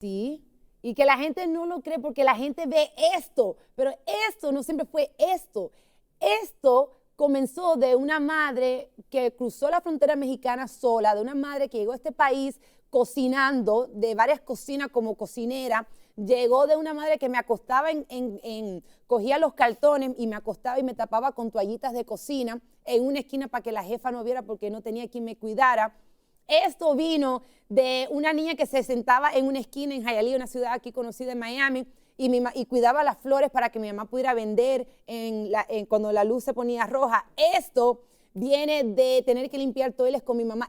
Sí, y que la gente no lo cree porque la gente ve esto, pero esto no siempre fue esto. Esto comenzó de una madre que cruzó la frontera mexicana sola, de una madre que llegó a este país cocinando, de varias cocinas como cocinera, llegó de una madre que me acostaba cogía los cartones y me acostaba y me tapaba con toallitas de cocina en una esquina para que la jefa no viera porque no tenía quien me cuidara. Esto vino de una niña que se sentaba en una esquina en Hialeah, una ciudad aquí conocida en Miami, y cuidaba las flores para que mi mamá pudiera vender cuando la luz se ponía roja. Esto viene de tener que limpiar toiles con mi mamá.